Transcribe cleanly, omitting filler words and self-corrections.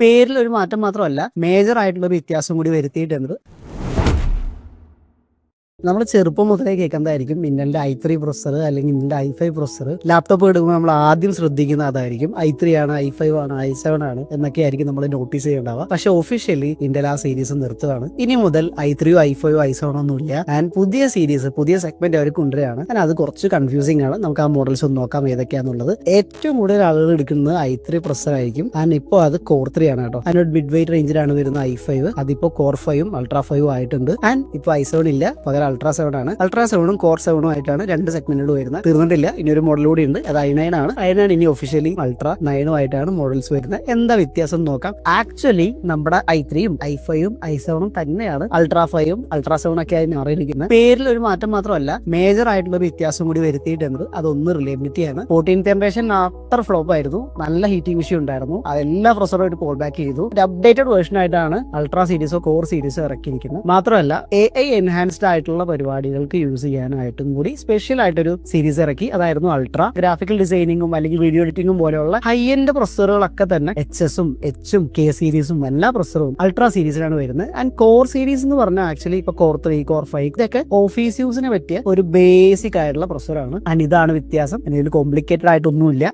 പേരിൽ ഒരു മാറ്റം മാത്രമല്ല, മേജർ ആയിട്ടുള്ള ഒരു വ്യത്യാസം കൂടി വരുത്തിയിട്ടുണ്ട്. നമ്മൾ ചെറുപ്പം മുതലേ കേൾക്കുന്നതായിരിക്കും ഇന്റലിന്റെ i3 പ്രൊസസർ അല്ലെങ്കിൽ ഇന്റലിന്റെ i5 പ്രൊസസർ. ലാപ്ടോപ്പ് എടുക്കുമ്പോൾ നമ്മൾ ആദ്യം ശ്രദ്ധിക്കുന്ന അതായിരിക്കും i3 ആണ്, i5 ആണ്, i7 ആണ് എന്നൊക്കെ ആയിരിക്കും നമ്മൾ നോട്ടീസ് ചെയ്യേണ്ടാവുക. പക്ഷെ ഒഫീഷ്യലി ഇന്റൽ ആ സീരീസ് നിർത്തുകയാണ്. ഇനി മുതൽ i3, i5, i7 ഒന്നും ഇല്ല. ആൻഡ് പുതിയ സീരീസ്, പുതിയ സെഗ്മെന്റ് അവർ കൊണ്ടുവരികയാണ്. ആൻഡ് അത് കുറച്ച് കൺഫ്യൂസിംഗ് ആണ്. നമുക്ക് ആ മോഡൽസ് ഒന്ന് നോക്കാം ഏതൊക്കെയാണെന്നുള്ളത്. ഏറ്റവും കൂടുതൽ ആളുകൾ എടുക്കുന്നത് i3 പ്രൊസസർ ആയിരിക്കും. ആൻഡ് ഇപ്പോൾ അത് കോർ 3 ആണ് കേട്ടോ. അതിനൊരു മിഡ് വെയിറ്റ് റേഞ്ചിലാണ് വരുന്ന i5. അതിപ്പോ കോർ 5ഉം അൾട്രാ 5ഉം ആയിട്ടുണ്ട്. ആൻഡ് ഇപ്പോൾ i7 ഇല്ല, പകരം അൾട്രാ 7 ആണ്. അൾട്രാ 7ഉം കോർ 7ഉം ആയിട്ടാണ് രണ്ട് സെഗ്മെന്റുകൾ വരുന്നത്. തീർന്നിട്ടില്ല, ഇനി ഒരു മോഡൽ കൂടി ഉണ്ട്. അത് i9 ആണ്. i9 ഇനി ഒഫീഷ്യലി അൾട്രാ 9ഉം ആയിട്ടാണ് മോഡൽസ് വരുന്നത്. എന്താ വ്യത്യാസം നോക്കാം. ആക്ച്വലി നമ്മുടെ i3ഉം i5ഉം i7ഉം തന്നെയാണ് അൾട്രാ 5ഉം അൾട്രാ 7 ഒക്കെ ആയി മാറിയിരിക്കുന്നത്. പേരിൽ ഒരു മാറ്റം മാത്രമല്ല, മേജർ ആയിട്ടുള്ള ഒരു വ്യത്യാസം കൂടി വരുത്തിയിട്ടുണ്ട്. അതൊന്ന് റിലയബിലിറ്റി ആണ്. 14th ജനറേഷൻ അത്ര ഫ്ലോപ്പ് ആയിരുന്നു. നല്ല ഹീറ്റിംഗ് ഇഷ്യൂ ഉണ്ടായിരുന്നു. അതെല്ലാ പ്രൊസസറുമായിട്ട് കോൾ ബാക്ക് ചെയ്തു. ഒരു അപ്ഡേറ്റഡ് വേർഷൻ ആയിട്ടാണ് അൾട്രാ സീരീസോ കോർ സീരീസോ ഇറക്കിയിരിക്കുന്നത്. മാത്രമല്ല AI എൻഹാൻസ്ഡ് ആയിട്ടുള്ള പരിപാടികൾക്ക് യൂസ് ചെയ്യാനായിട്ടും കൂടി സ്പെഷ്യൽ ആയിട്ടൊരു സീരീസ് ഇറക്കി. അതായിരുന്നു അൾട്രാ. ഗ്രാഫിക്കൽ ഡിസൈനിങ്ങും അല്ലെങ്കിൽ വീഡിയോ എഡിറ്റിംഗും പോലെയുള്ള ഹൈ എൻഡ് പ്രൊസസറുകളൊക്കെ തന്നെ HS-ഉം H-ഉം K സീരീസും എല്ലാ പ്രൊസസറും അൾട്രാ സീരീസിലാണ് വരുന്നത്. ആൻഡ് കോർ സീരീസ് എന്ന് പറഞ്ഞാൽ ആക്ച്വലി ഇപ്പൊ കോർ 3, കോർ 5 ഇതൊക്കെ ഓഫീസ് യൂസിന് പറ്റിയ ഒരു ബേസിക് ആയിട്ടുള്ള പ്രൊസസറാണ്. ആൻഡ് ഇതാണ് വ്യത്യാസം. അതിൽ കോംപ്ലിക്കേറ്റഡ് ആയിട്ടൊന്നുമില്ല.